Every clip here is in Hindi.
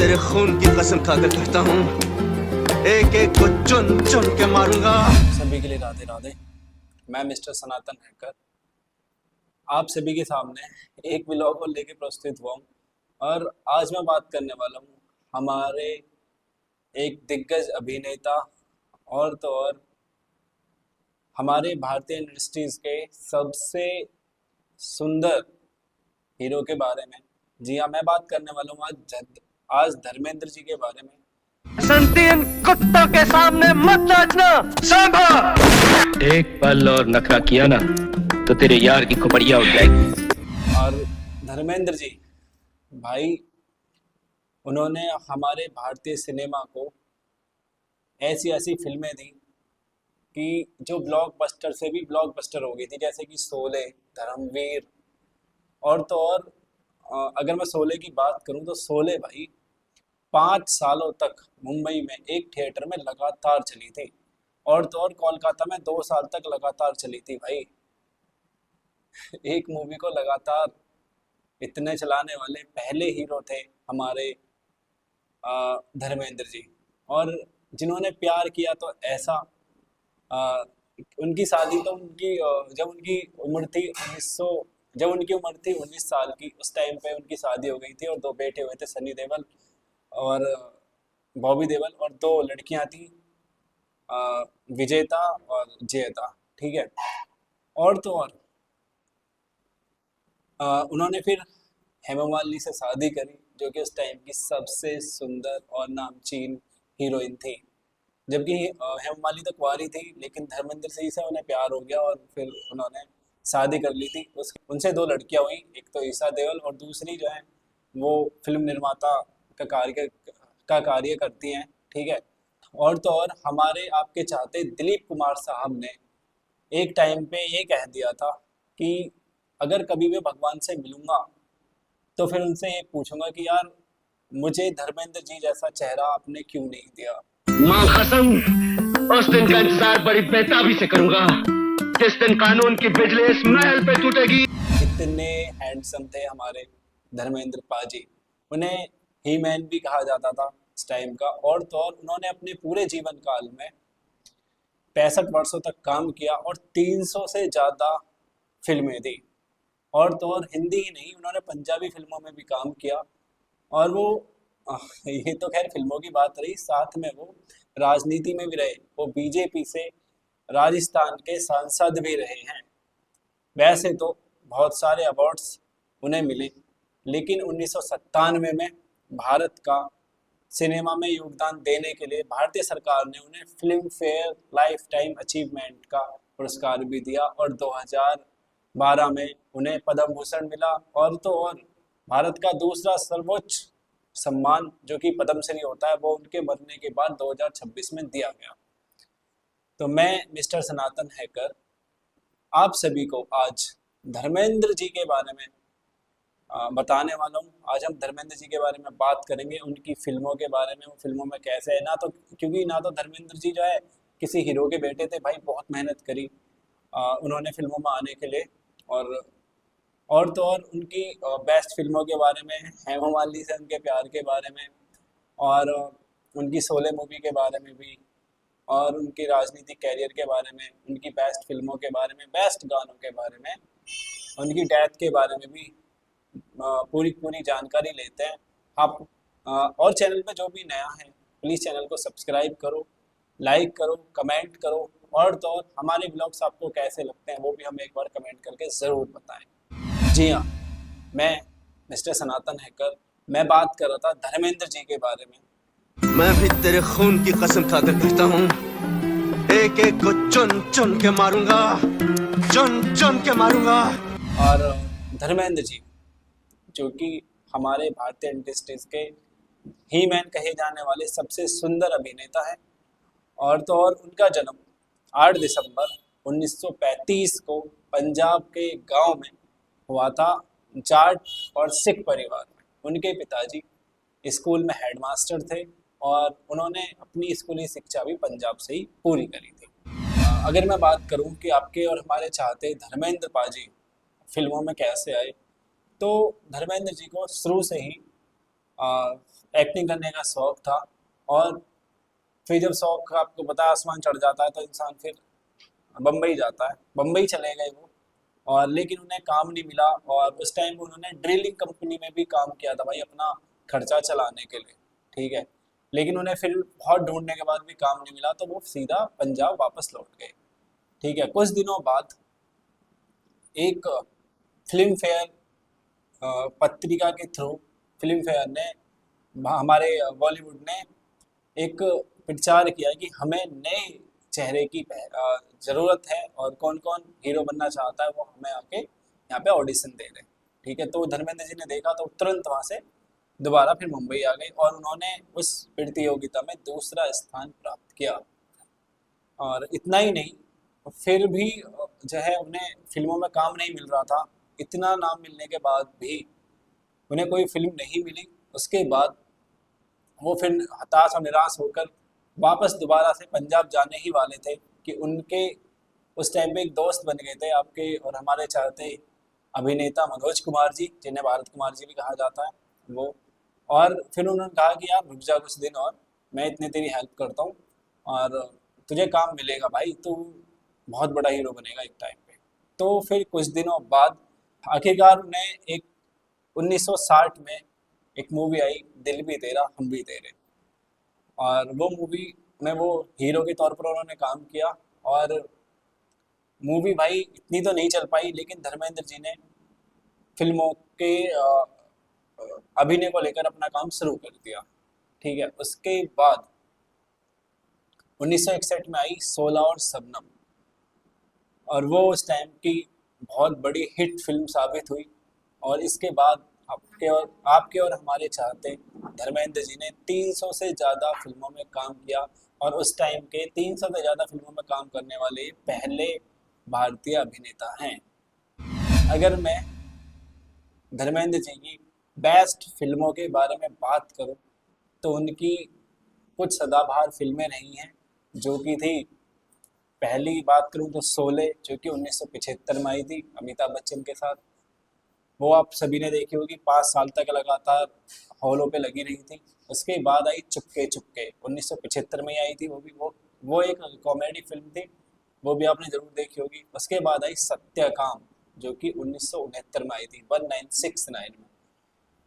तेरे खून की कसम खाकर कहता हूँ, एक एक को चुन चुन के मारूंगा। सभी के लिए राधे राधे। मैं मिस्टर सनातन हैकर आप सभी के सामने एक व्लॉग को लेके प्रस्तुत हुआ हूँ और आज मैं बात करने वाला हूँ हमारे एक दिग्गज अभिनेता और तो और हमारे भारतीय इंडस्ट्रीज के सबसे सुंदर हीरो के बारे में। जी हाँ, मैं बात करने वाला हूँ आज धर्मेंद्र जी के बारे में। संतीन कुत्तों के सामने मत नाचना, सांभा। एक पल और नखरा किया ना तो तेरे यार की खोपड़िया उठ जाएगी। और धर्मेंद्र जी भाई, उन्होंने हमारे भारतीय सिनेमा को ऐसी ऐसी फिल्में दी कि जो ब्लॉकबस्टर से भी ब्लॉकबस्टर हो गई थी, जैसे कि शोले, धर्मवीर और तो और अगर मैं शोले की बात करूं तो शोले भाई 5 सालों तक मुंबई में एक थिएटर में लगातार चली थी और तो और कोलकाता में 2 साल तक लगातार चली थी भाई। एक मूवी को लगातार इतने चलाने वाले पहले हीरो थे हमारे धर्मेंद्र जी। और जिन्होंने प्यार किया तो ऐसा, अ, उनकी शादी तो जब उनकी उम्र थी 1900, जब उनकी उम्र थी 19 साल की, उस टाइम पे उनकी शादी हो गई थी और 2 बेटे हुए थे, सनी देओल और बॉबी देओल, और 2 लड़कियां थी, विजेता और जयता। ठीक है। और तो और उन्होंने फिर हेमा मालिनी से शादी करी, जो कि उस टाइम की सबसे सुंदर और नामचीन हीरोइन थी। जबकि हेमा मालिनी तो कुंवारी थी, लेकिन धर्मेंद्र सिंह से उन्हें प्यार हो गया और फिर उन्होंने शादी कर ली थी। उनसे 2 लड़कियां हुई, एक तो ईशा देओल और दूसरी जो है वो फिल्म निर्माता का कार्य करती हैं। ठीक है। और तो और हमारे आपके चाहते दिलीप कुमार साहब ने एक टाइम पे ये कह दिया था कि अगर कभी मैं भगवान से मिलूंगा तो फिर उनसे ये पूछूंगा कि यार, मुझे धर्मेंद्र जी जैसा चेहरा आपने क्यों नहीं दिया। मां कसम, उस दिन का इंतजार बड़ी बेताबी से करूंगा जिस दिन कानून की बिजली इस महल पे टूटेगी। कितने हैंडसम थे हमारे धर्मेंद्र पाजी। उन्हें ही मैन भी कहा जाता था इस टाइम का। और तो और उन्होंने अपने पूरे जीवन काल में 65 वर्षों तक काम किया और 300 से ज्यादा फिल्में दी। और तो और हिंदी ही नहीं, उन्होंने पंजाबी फिल्मों में भी काम किया। और वो ये तो खैर फिल्मों की बात रही, साथ में वो राजनीति में भी रहे। वो बीजेपी से राजस्थान के सांसद भी रहे हैं। वैसे तो बहुत सारे अवार्ड्स उन्हें मिले, लेकिन 1997 में भारत का सिनेमा में योगदान देने के लिए भारतीय सरकार ने उन्हें film fair life time achievement का पुरस्कार भी दिया और 2012 में उन्हें पद्म भूषण मिला। और तो और भारत का दूसरा सर्वोच्च सम्मान जो कि पद्म श्री होता है, वो उनके मरने के बाद 2026 में दिया गया। तो मैं मिस्टर सनातन हैकर आप सभी को आज धर्मेंद्र जी के बारे में बताने वाला हूँ। आज हम धर्मेंद्र जी के बारे में बात करेंगे, उनकी फिल्मों के बारे में, वो फिल्मों में कैसे है ना। तो क्योंकि ना तो धर्मेंद्र जी जो है किसी हीरो के बेटे थे भाई, बहुत मेहनत करी उन्होंने फिल्मों में आने के लिए। और तो और उनकी बेस्ट फिल्मों के बारे में, हेमा मालिनी से उनके प्यार के बारे में, और उनकी शोले मूवी के बारे में भी, और उनके राजनीतिक कैरियर के बारे में, उनकी बेस्ट फिल्मों के बारे में, बेस्ट गानों के बारे में, उनकी डेथ के बारे में भी पूरी पूरी जानकारी लेते हैं। आप और चैनल पे जो भी नया है प्लीज़ चैनल को सब्सक्राइब करो, लाइक करो, कमेंट करो। और तो और हमारे ब्लॉग्स आपको कैसे लगते हैं वो भी हमें एक बार कमेंट करके ज़रूर बताएं। जी हाँ, मैं मिस्टर सनातन हैकर, मैं बात कर रहा था धर्मेंद्र जी के बारे में। मैं भी तेरे खून की कसम खाकर कहता हूँ, एक एक को चुन चुन के मारूंगा, चुन चुन के मारूंगा। और धर्मेंद्र जी जो कि हमारे भारतीय इंडस्ट्रीज के ही मैन कहे जाने वाले सबसे सुंदर अभिनेता है। और तो और उनका जन्म 8 दिसंबर 1935 को पंजाब के गांव में हुआ था, जाट और सिख परिवार में। उनके पिताजी स्कूल में हेडमास्टर थे और उन्होंने अपनी स्कूली शिक्षा भी पंजाब से ही पूरी करी थी। अगर मैं बात करूं कि आपके और हमारे चाहते धर्मेंद्र पाजी फिल्मों में कैसे आए, तो धर्मेंद्र जी को शुरू से ही एक्टिंग करने का शौक था। और फिर जब शौक आपको पता है आसमान चढ़ जाता है तो इंसान फिर बम्बई जाता है, बम्बई चले गए वो। और लेकिन उन्हें काम नहीं मिला, और उस टाइम उन्होंने ड्रिलिंग कंपनी में भी काम किया था भाई, अपना खर्चा चलाने के लिए, ठीक है। लेकिन उन्हें फिर बहुत ढूंढने के बाद भी काम नहीं मिला, तो वो सीधा पंजाब वापस लौट गए, ठीक है। कुछ दिनों बाद एक फिल्म फेयर पत्रिका के थ्रू फिल्म फेयर ने, हमारे बॉलीवुड ने एक प्रचार किया कि हमें नए चेहरे की ज़रूरत है, और कौन कौन हीरो बनना चाहता है वो हमें आके यहाँ पे ऑडिशन दे रहे हैं, ठीक है। तो धर्मेंद्र जी ने देखा तो तुरंत वहाँ से दोबारा फिर मुंबई आ गए, और उन्होंने उस प्रतियोगिता में दूसरा स्थान प्राप्त किया। और इतना ही नहीं, फिर भी जो है उन्हें फिल्मों में काम नहीं मिल रहा था। इतना नाम मिलने के बाद भी उन्हें कोई फिल्म नहीं मिली। उसके बाद वो फिर हताश और निराश होकर वापस दोबारा से पंजाब जाने ही वाले थे कि उनके उस टाइम पे एक दोस्त बन गए थे आपके और हमारे चाहते अभिनेता मनोज कुमार जी, जिन्हें भारत कुमार जी भी कहा जाता है, वो। और फिर उन्होंने कहा कि यार रुक जा कुछ दिन और, मैं इतने तेरी हेल्प करता हूँ और तुझे काम मिलेगा भाई, तू बहुत बड़ा हीरो बनेगा एक टाइम पे। तो फिर कुछ दिनों बाद आखिरकार उन्हें एक 1960 में एक मूवी आई, दिल भी तेरा हम भी तेरे, और वो मूवी में वो हीरो के तौर पर उन्होंने काम किया। और मूवी भाई इतनी तो नहीं चल पाई, लेकिन धर्मेंद्र जी ने फिल्मों के अभिनय को लेकर अपना काम शुरू कर दिया, ठीक है। उसके बाद 1961 में आई 16 और शबनम, और वो उस टाइम की बहुत बड़ी हिट फिल्म साबित हुई। और इसके बाद आपके और हमारे चाहते धर्मेंद्र जी ने 300 से ज़्यादा फिल्मों में काम किया, और उस टाइम के 300 से ज़्यादा फिल्मों में काम करने वाले पहले भारतीय अभिनेता हैं। अगर मैं धर्मेंद्र जी की बेस्ट फिल्मों के बारे में बात करूं, तो उनकी कुछ सदाबहार फिल्में रही हैं, जो कि थी, पहली बात करूं तो शोले, जो कि 1975 में आई थी अमिताभ बच्चन के साथ। वो आप सभी ने देखी होगी, 5 साल तक लगातार हॉलों पे लगी रही थी। उसके बाद आई चुपके चुपके, 1975 में ही आई थी, वो एक कॉमेडी फिल्म थी, वो भी आपने जरूर देखी होगी। उसके बाद आई सत्यकाम, जो कि 1969 में आई थी, 1969 में,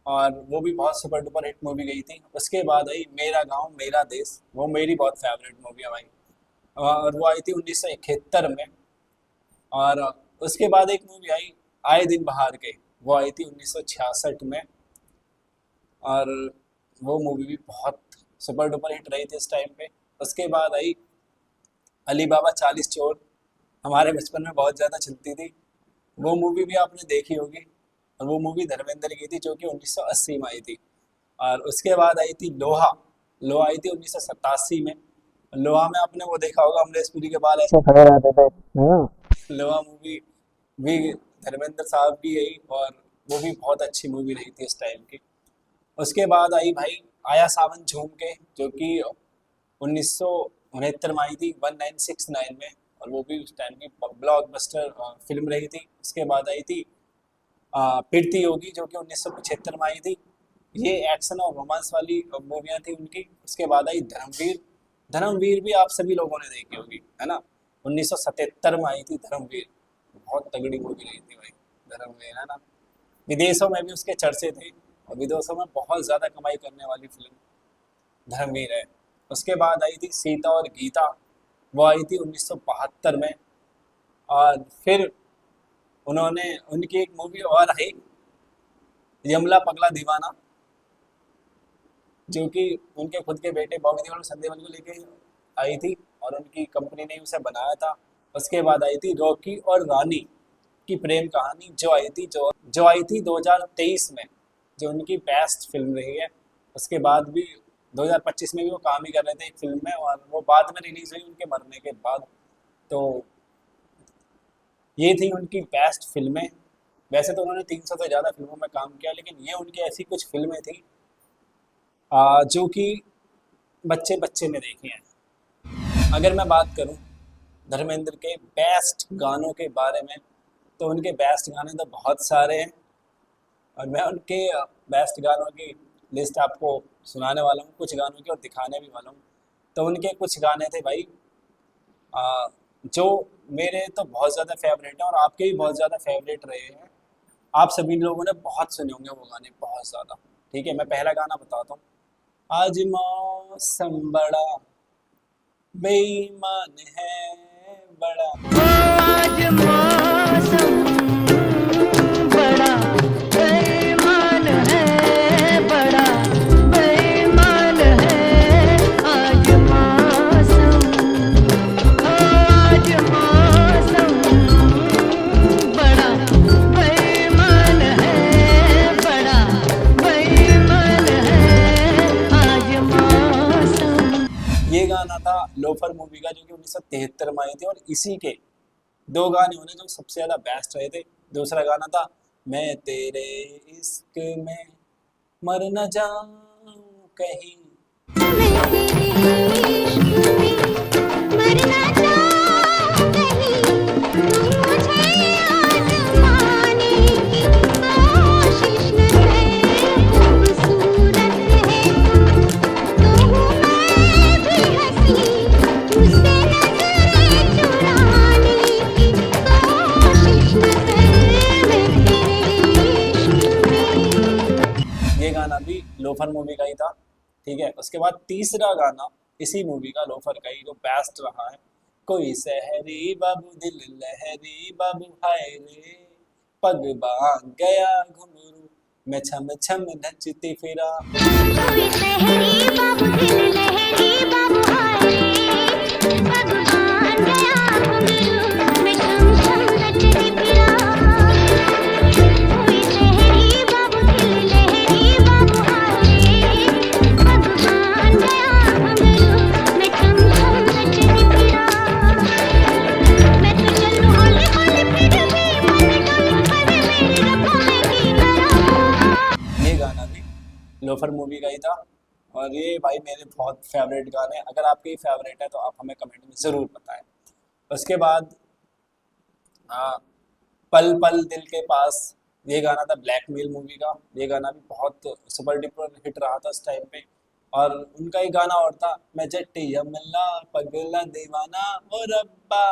और वो भी बहुत सुपर डुपर हिट मूवी गई थी। उसके बाद आई मेरा गांव मेरा देश, वो मेरी बहुत फेवरेट मूवी है भाई, और वो आई थी 1971 में। और उसके बाद एक मूवी आई आए दिन बहार के, वो आई थी 1966 में, और वो मूवी भी बहुत सुपर डुपर हिट रही थी इस टाइम पे। उसके बाद आई अली बाबा 40 चोर, हमारे बचपन में बहुत ज़्यादा चलती थी, वो मूवी भी आपने देखी होगी। और वो मूवी धर्मेंद्र की थी, जो कि 1980 में आई थी। और उसके बाद आई थी लोहा, लोहा आई थी 1987 में। लोहा में आपने वो देखा होगा, अमरीश पुरी के बाल ऐसे खड़े रहते थे, है ना। लोहा मूवी भी धर्मेंद्र साहब की गई, और वो भी बहुत अच्छी मूवी रही थी इस टाइम की। उसके बाद आई भाई आया सावन झूम के, जो कि 1969 में आई थी, 1969 में, और वो भी उस टाइम की ब्लॉकबस्टर फिल्म रही थी। उसके बाद आई थी प्रीति योगी, जो कि 1975 में आई थी। ये एक्शन और रोमांस वाली मूवियाँ थी उनकी। उसके बाद आई धर्मवीर, धर्मवीर भी आप सभी लोगों ने देखी होगी, है ना। 1977 में आई थी धर्मवीर, बहुत तगड़ी मूवी रही थी भाई धर्मवीर, है ना। विदेशों में भी उसके चर्चे थे, और विदेशों में बहुत ज़्यादा कमाई करने वाली फिल्म धर्मवीर है। उसके बाद आई थी सीता और गीता, वो आई थी 1972 में। और फिर उन्होंने उनकी एक मूवी और आई यमला पगला दीवाना, जो कि उनके खुद के बेटे बॉबी देओल और संजय देओल को लेके आई थी, और उनकी कंपनी ने उसे बनाया था। उसके बाद आई थी रॉकी और रानी की प्रेम कहानी, जो आई थी 2023 में, जो उनकी बेस्ट फिल्म रही है। उसके बाद भी 2025 में भी वो काम ही कर रहे थे एक फिल्म में, और वो बाद में रिलीज हुई उनके मरने के बाद। तो ये थी उनकी बेस्ट फिल्में। वैसे तो उन्होंने 300 से ज़्यादा फिल्मों में काम किया, लेकिन ये उनकी ऐसी कुछ फिल्में थी जो कि बच्चे बच्चे ने देखी हैं। अगर मैं बात करूं धर्मेंद्र के बेस्ट गानों के बारे में, तो उनके बेस्ट गाने तो बहुत सारे हैं, और मैं उनके बेस्ट गानों की लिस्ट आपको सुनाने वाला हूँ कुछ गानों की और दिखाने भी वाला हूँ। तो उनके कुछ गाने थे भाई जो मेरे तो बहुत ज़्यादा फेवरेट हैं और आपके भी बहुत ज़्यादा फेवरेट रहे हैं। आप सभी लोगों ने बहुत सुने होंगे वो गाने बहुत ज़्यादा। ठीक है, मैं पहला गाना बताता हूँ। आज मौसम बड़ा बेईमान है बड़ा, आज मौसम बड़ा बेईमान है, बड़ा बेईमान है आज मौसम। आज मौसम बड़ा बेईमान है, बड़ा बेईमान है आज मौसम। ये गाना था लोफर मूवी का जो कि 1973 में आई थी। और इसी के दो गाने होने जो सबसे ज्यादा बेस्ट रहे थे। दूसरा गाना था मैं तेरे इश्क में मर न जाऊं कहीं, मैं तेरे इश्क में मरना चाहूं कहीं, मुझे आजमाने की कोशिश न कर। खूबसूरत है तो हूँ मैं भी हंसी, तुझसे नजरें चुराने की कोशिश न कर। मैं तेरे इश्क में। ये गाना भी लोफर मूवी का ही था। ठीक है, उसके बाद तीसरा गाना इसी मूवी का लोफर का ही जो बेस्ट रहा है। कोई सहरी बाबू दिल लहरी बाबू हाय रे, पग बांध गया घुंघरू मैं छम छम नचती फिरा। कोई सहरी बाबू दिल लहरी बाबू हाय रे, पग बांध गया घुंघरू मैं छम छम नचती फिरा। कोई सहरी बाबू दिल लहरी बाबू हाय रे, पग बांध गया घुंघरू मैं छम छम नचती फिरा। मैं तो चलूं हौले हौले फिर भी मन डोलूं पर मेरी रफ़ों की तरह। ये गाना भी लोफर मूवी का ही था। और ये भाई मेरे बहुत फेवरेट गाने हैं। अगर आपके फेवरेट है तो आप हमें कमेंट में ज़रूर बताएं। उसके बाद पल पल दिल के पास, ये गाना था ब्लैकमेल मूवी का। ये गाना भी बहुत सुपर डुपर हिट रहा था उस टाइम पे। और उनका ही गाना और था मैं जट्टी अमला पगला दीवाना ओ रब्बा।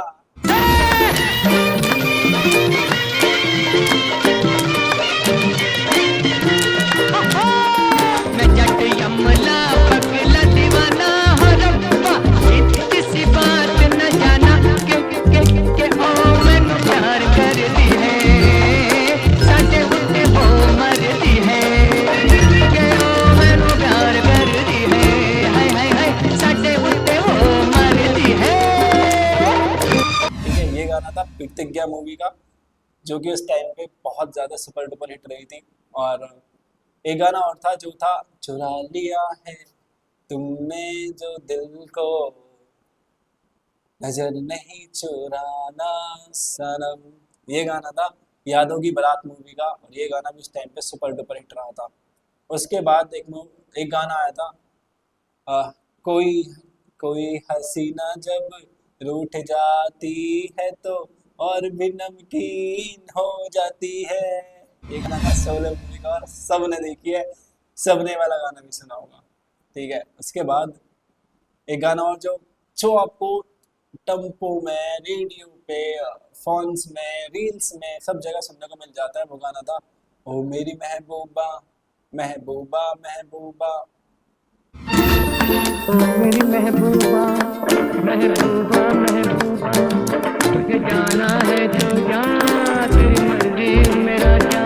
मैं जट यमला पगला दीवाना हो रब्बा, इतनी सी बात न जाना के ओ मैनू प्यार कर दी है, साडे उत्ते हो मरदी है के ओ मैनू प्यार कर दी है, हाय हाय हाय साडे उत्ते हो मरदी है। ठीक है, ये गाना था प्रतिज्ञा मूवी का जो कि उस टाइम पे बहुत ज़्यादा सुपर डुपर हिट रही थी। और एक गाना और था जो था चुरा लिया है तुमने जो दिल को, नजर नहीं चुराना सनम। ये गाना था यादों की बारात मूवी का। और ये गाना भी उस टाइम पे सुपर डुपर हिट रहा था। उसके बाद एक गाना आया था कोई कोई हसीना जब रूठ जाती है तो और भी नमकीन हो जाती है। ये गाना था शोले मूवी का और सबने देखी है, सबने वाला गाना भी सुना होगा। ठीक है, उसके बाद एक गाना और जो आपको टेम्पो में, रेडियो पे, फोन्स में, रील्स में सब जगह सुनने को मिल जाता है। वो गाना था ओ मेरी महबूबा महबूबा महबूबा। मेरी महबूबा महबूबा महबूबा, तुझे जाना है जो जा, तेरी मर्जी मेरा जा,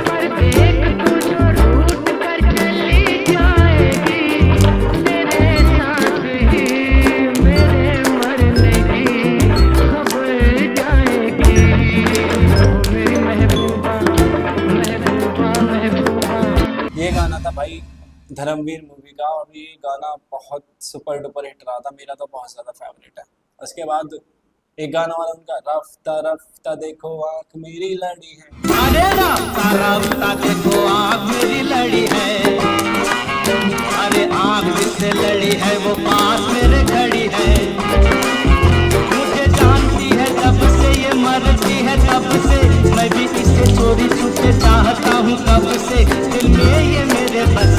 पर देख तू जो रूठ कर चली जाएगी, तेरे साथ ही मेरे मरने की खबर जाएगी। ओ मेरी महबूबा महबूबा महबूबा। ये गाना था भाई धर्मवीर मूवी का। और ये गाना बहुत सुपर डुपर हिट रहा था, मेरा तो बहुत ज़्यादा फेवरेट है। उसके बाद एक गाना वाला उनका रफ्ता रफ्ता देखो आँख मेरी लड़ी है। अरे रफ्ता रफ्ता देखो आँख मेरी लड़ी है, अरे आँख जिससे लड़ी है वो पास मेरे खड़ी है। मुझे जानती है तब से ये मरती है तब से, मैं भी इसे चोरी छुपे चाहता हूँ कब से, दिल में ये मेरे बस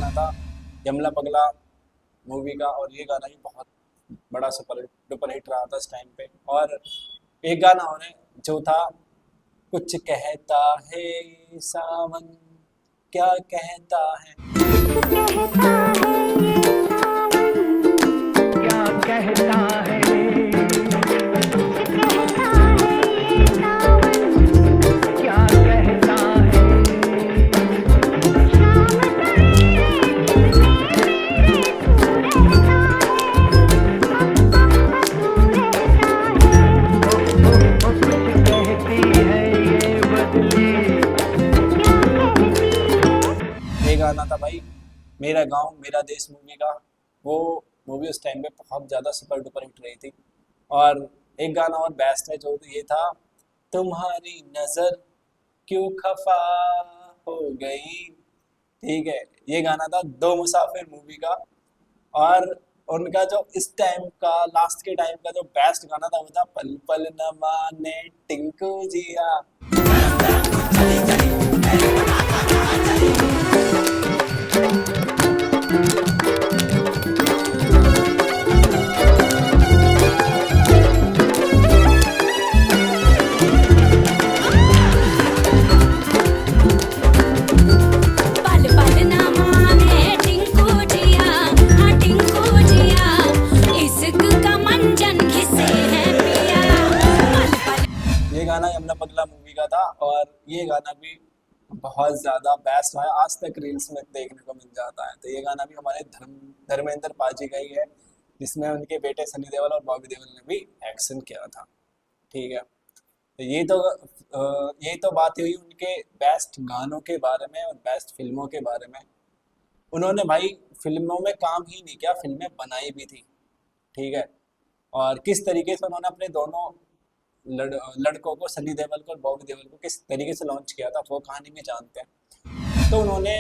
गाना था यमला पगला मूवी का, और ये गाना भी बहुत बड़ा सुपर डुपर हिट रहा था इस टाइम पे। और एक गाना और है जो था कुछ कहता है सावन, क्या कहता है। क्या कहता है, क्या कहता है, कहती है ये बदली। ये गाना था भाई मेरा गांव मेरा देश मूवी का। वो मूवी उस टाइम पे बहुत ज़्यादा सुपर डुपर हिट रही थी। और एक गाना और बेस्ट है जो ये था तुम्हारी नज़र क्यों खफा हो गई। ठीक है, ये गाना था दो मुसाफिर मूवी का। और उनका जो इस टाइम का लास्ट के टाइम का जो बेस्ट गाना था वो था पल पल न माने टिंकू जिया। पल पल ना माने टिंकू जिया, हाँ टिंकू जिया, इश्क का मंजन घिसे है पिया। पल पल ये गाना यमला पगला मूवी का था और ये गाना भी बहुत ज़्यादा बेस्ट है, आज तक रील्स में देखने को मिल जाता है। तो ये गाना भी हमारे धर्मेंद्र पाजी का ही है, जिसमें उनके बेटे सनी देओल और बॉबी देओल ने भी एक्शन किया था। ठीक है, तो ये तो बात हुई उनके बेस्ट गानों के बारे में और बेस्ट फिल्मों के बारे में। उन्होंने भाई फिल्मों में काम ही नहीं किया, फिल्में बनाई भी थी। ठीक है, और किस तरीके से उन्होंने अपने दोनों लड़कों को, सनी देओल को और बॉबी देओल को किस तरीके से लॉन्च किया था वो कहानी भी जानते हैं। तो उन्होंने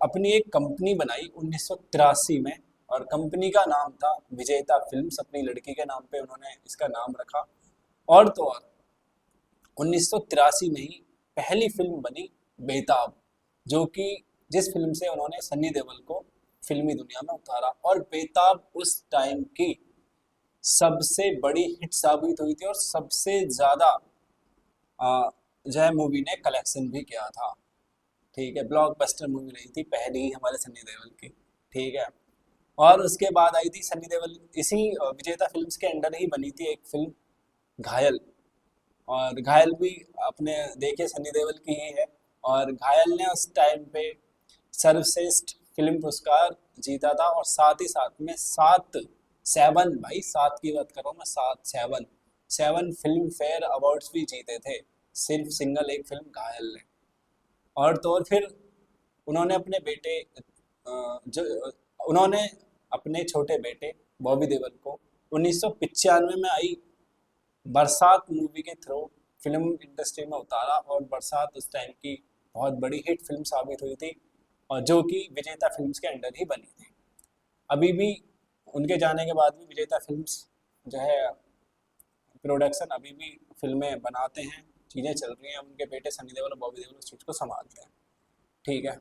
अपनी एक कंपनी बनाई 1983 में और कंपनी का नाम था विजेता फिल्म्स। अपनी लड़की के नाम पे उन्होंने इसका नाम रखा। और तो और 1983 में ही पहली फिल्म बनी बेताब, जो कि जिस फिल्म से उन्होंने सनी देओल को फिल्मी दुनिया में उतारा। और बेताब उस टाइम की सबसे बड़ी हिट साबित हुई थी और सबसे ज़्यादा जो है मूवी ने कलेक्शन भी किया था। ठीक है, ब्लॉकबस्टर मूवी रही थी पहली ही हमारे सनी देओल की। ठीक है, और उसके बाद आई थी सनी देओल, इसी विजेता फिल्म्स के अंडर ही बनी थी एक फिल्म घायल। और घायल भी अपने देखे सनी देओल की ही है। और घायल ने उस टाइम पे सर्वश्रेष्ठ फिल्म पुरस्कार जीता था और साथ ही साथ में 7 की बात कर रहा हूँ मैं, 7 फिल्म फेयर अवार्ड्स भी जीते थे सिर्फ सिंगल एक फिल्म घायल ने। और तो और फिर उन्होंने अपने बेटे उन्होंने अपने छोटे बेटे बॉबी देओल को 1995 में आई बरसात मूवी के थ्रू फिल्म इंडस्ट्री में उतारा। और बरसात उस टाइम की बहुत बड़ी हिट फिल्म साबित हुई थी और जो कि विजेता फिल्म्स के अंडर ही बनी थी। अभी भी उनके जाने के बाद भी विजेता फिल्म्स जो है प्रोडक्शन अभी भी फिल्में बनाते हैं, चीज़ें चल रही हैं। उनके बेटे सनी देओल और बॉबी देओल उस चीज़ को संभालते हैं। ठीक है,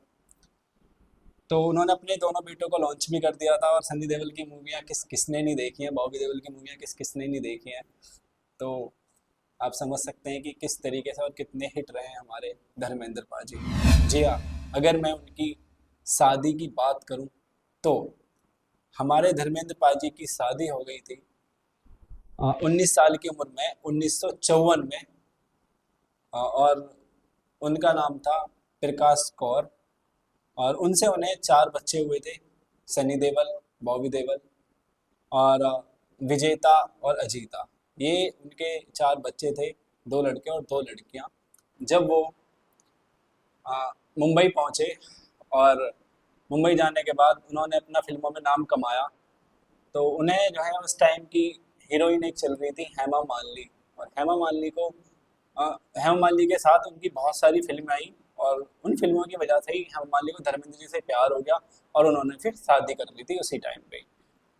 तो उन्होंने अपने दोनों बेटों को लॉन्च भी कर दिया था। और सनी देओल की मूवियाँ किसने नहीं देखी हैं, बॉबी देओल की मूवियाँ किसने नहीं देखी हैं। तो आप समझ सकते हैं कि किस तरीके से और कितने हिट रहे हैं हमारे धर्मेंद्र पाजी। जी हाँ, अगर मैं उनकी शादी की बात करूं तो हमारे धर्मेंद्र पाजी की शादी हो गई थी 19 साल की उम्र में 1954 में। और उनका नाम था प्रकाश कौर और उनसे उन्हें 4 बच्चे हुए थे, सनी देओल, बॉबी देओल और विजेता और अजीता। ये उनके 4 बच्चे थे, 2 लड़के और 2 लड़कियां। जब वो मुंबई पहुंचे और मुंबई जाने के बाद उन्होंने अपना फिल्मों में नाम कमाया, तो उन्हें जो है उस टाइम की हीरोइन एक चल रही थी हेमा मालिनी। और हेमा मालिनी के साथ उनकी बहुत सारी फिल्में आई और उन फिल्मों की वजह से ही हेमा मालिनी को धर्मेंद्र जी से प्यार हो गया और उन्होंने फिर शादी कर ली थी उसी टाइम पे।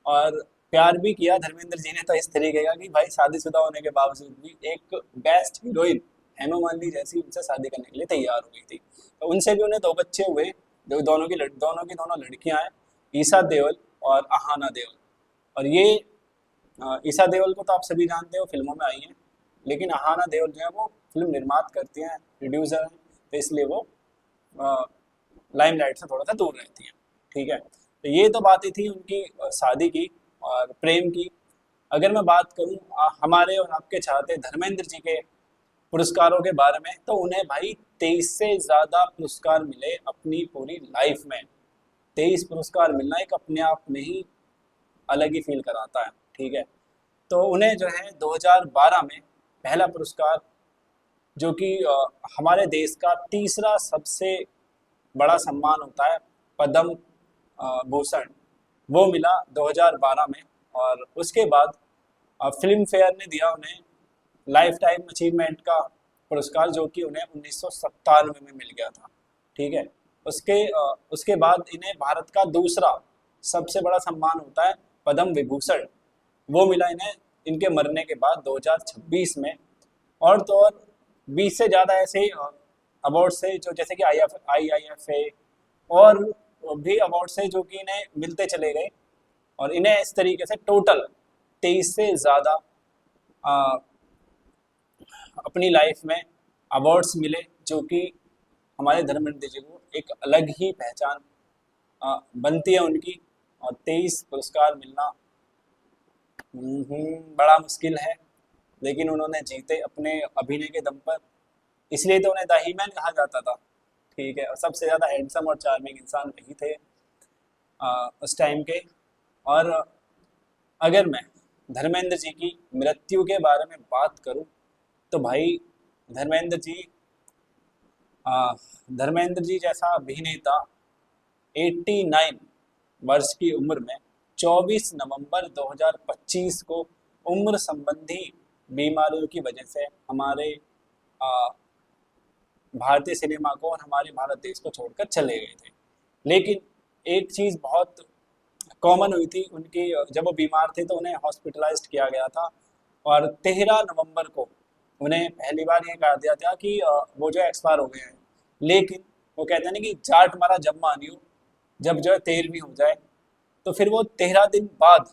और प्यार भी किया धर्मेंद्र जी ने तो इस तरीके का कि भाई शादीशुदा होने के बावजूद भी एक बेस्ट हीरोइन हेमा मालिनी जैसी उनसे शादी करने के लिए तैयार हो गई थी। तो उनसे भी उन्हें 2 बच्चे हुए दोनों लड़कियां हैं, ईशा देओल और अहाना देओल। और ये ईशा देओल को तो आप सभी जानते हो, फिल्मों में आई हैं, लेकिन अहाना देओल जो है वो फिल्म निर्मात करती हैं, प्रोड्यूसर हैं, तो इसलिए वो लाइमलाइट से थोड़ा सा दूर रहती हैं। ठीक है, तो ये तो बातें थी उनकी शादी की और प्रेम की। अगर मैं बात करूं हमारे और आपके चाहते धर्मेंद्र जी के पुरस्कारों के बारे में, तो उन्हें भाई 23 से ज़्यादा पुरस्कार मिले अपनी पूरी लाइफ में। 23 पुरस्कार मिलना एक अपने आप में ही अलग ही फील कराता है। ठीक है, तो उन्हें जो है 2012 में पहला पुरस्कार, जो कि हमारे देश का तीसरा सबसे बड़ा सम्मान होता है, पद्म भूषण, वो मिला 2012 में। और उसके बाद फिल्म फेयर ने दिया उन्हें लाइफ टाइम अचीवमेंट का पुरस्कार, जो कि उन्हें 1997 में मिल गया था। ठीक है, उसके बाद इन्हें भारत का दूसरा सबसे बड़ा सम्मान होता है पद्म विभूषण, वो मिला इन्हें इनके मरने के बाद 2026 में। और तो और 20 से ज़्यादा ऐसे अवार्ड से, जो जैसे कि IIFA और भी अवार्ड से, जो कि इन्हें मिलते चले गए। और इन्हें इस तरीके से टोटल 23 से ज़्यादा अपनी लाइफ में अवार्ड्स मिले, जो कि हमारे धर्मेंद्र जी को एक अलग ही पहचान बनती है उनकी। और 23 पुरस्कार मिलना बड़ा मुश्किल है, लेकिन उन्होंने जीते अपने अभिनय के दम पर, इसलिए तो उन्हें द ही-मैन कहा जाता था। ठीक है, और सबसे ज़्यादा हैंडसम और चार्मिंग इंसान वही थे उस टाइम के। और अगर मैं धर्मेंद्र जी की मृत्यु के बारे में बात करूं, तो भाई धर्मेंद्र जी जैसा अभिनेता 89 वर्ष की उम्र में 24 नवंबर 2025 को उम्र संबंधी बीमारियों की वजह से हमारे भारतीय सिनेमा को और हमारे भारत देश को छोड़कर चले गए थे। लेकिन एक चीज़ बहुत कॉमन हुई थी उनकी, जब वो बीमार थे तो उन्हें हॉस्पिटलाइज्ड किया गया था, और 13 नवंबर को उन्हें पहली बार ये कहा दिया था कि वो जो एक्सपायर हो गए हैं। लेकिन वो कहते हैं ना कि जाट मारा जब मानियो, जब जो है 13वीं हो जाए, तो फिर वो 13 दिन बाद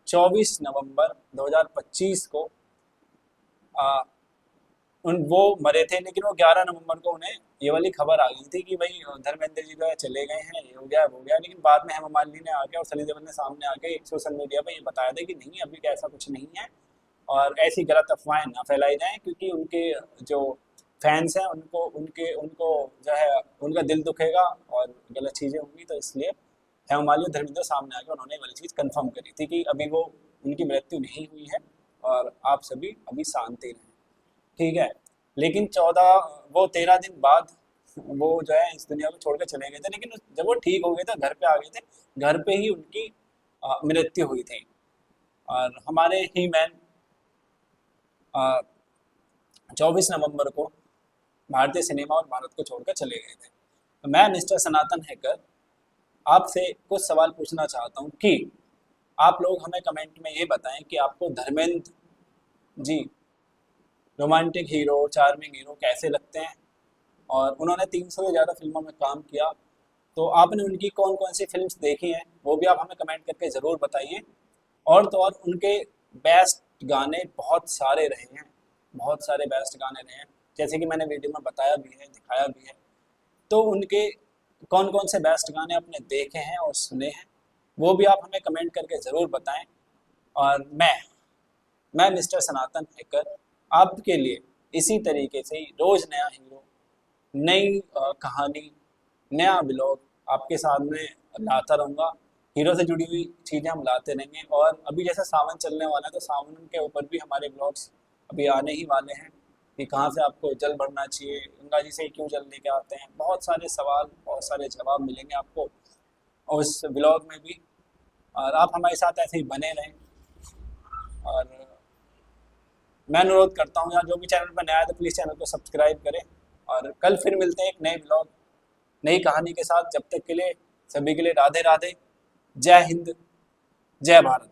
24 नवंबर 2025 को वो मरे थे। लेकिन वो 11 नवंबर को उन्हें ये वाली खबर आ गई थी कि भाई धर्मेंद्र जी जो है चले गए हैं, ये हो गया वो हो गया। लेकिन बाद में हेमा मालिनी ने आके और सनी देओल ने सामने आके सोशल मीडिया पे ये बताया था कि नहीं, अभी ऐसा कुछ नहीं है, और ऐसी गलत अफवाहें ना फैलाई जाएं, क्योंकि उनके जो फैंस हैं उनको जो है उनका दिल दुखेगा और गलत चीज़ें होंगी। तो इसलिए हेमा मालिनी और धर्मेंद्र सामने आके उन्होंने ये वाली चीज़ कन्फर्म करी थी कि अभी वो उनकी मृत्यु नहीं हुई है और आप सभी अभी शांति रहें। ठीक है, लेकिन 13 दिन बाद वो जो है इस दुनिया को छोड़कर चले गए थे। लेकिन जब वो ठीक हो गए थे, घर पे आ गए थे, घर पे ही उनकी मृत्यु हुई थी। और हमारे ही मैन 24 नवंबर को भारतीय सिनेमा और भारत को छोड़कर चले गए थे। तो मैं मिस्टर सनातन हैकर आपसे कुछ सवाल पूछना चाहता हूँ कि आप लोग हमें कमेंट में ये बताएं कि आपको Dharmendra ji romantic hero, charming hero कैसे लगते हैं। और उन्होंने 300 से ज़्यादा फिल्मों में काम किया, तो आपने उनकी कौन कौन सी फिल्म्स देखी हैं वो भी आप हमें कमेंट करके ज़रूर बताइए। और तो और उनके बेस्ट गाने बहुत सारे रहे हैं, बहुत सारे बेस्ट गाने रहे हैं, जैसे कि मैंने वीडियो में बताया भी है, दिखाया भी है। तो उनके कौन कौन से बेस्ट गाने आपने देखे हैं और सुने हैं वो भी आप हमें कमेंट करके ज़रूर बताएं। और मैं मिस्टर सनातन हैकर आपके लिए इसी तरीके से ही रोज़ नया हीरो, नई कहानी, नया ब्लॉग आपके सामने लाता रहूँगा। हीरो से जुड़ी हुई चीज़ें हम लाते रहेंगे। और अभी जैसे सावन चलने वाला है, तो सावन के ऊपर भी हमारे ब्लॉग्स अभी आने ही वाले हैं कि कहाँ से आपको जल भरना चाहिए, गंगा जी से क्यों जल लेके आते हैं। बहुत सारे सवाल, बहुत सारे जवाब मिलेंगे आपको उस ब्लॉग में भी। और आप हमारे साथ ऐसे ही बने रहें। और मैं अनुरोध करता हूँ, यार जो भी चैनल पर नया है तो प्लीज़ चैनल को सब्सक्राइब करें। और कल फिर मिलते हैं एक नए ब्लॉग, नई कहानी के साथ। जब तक के लिए सभी के लिए राधे राधे, जय हिंद, जय भारत।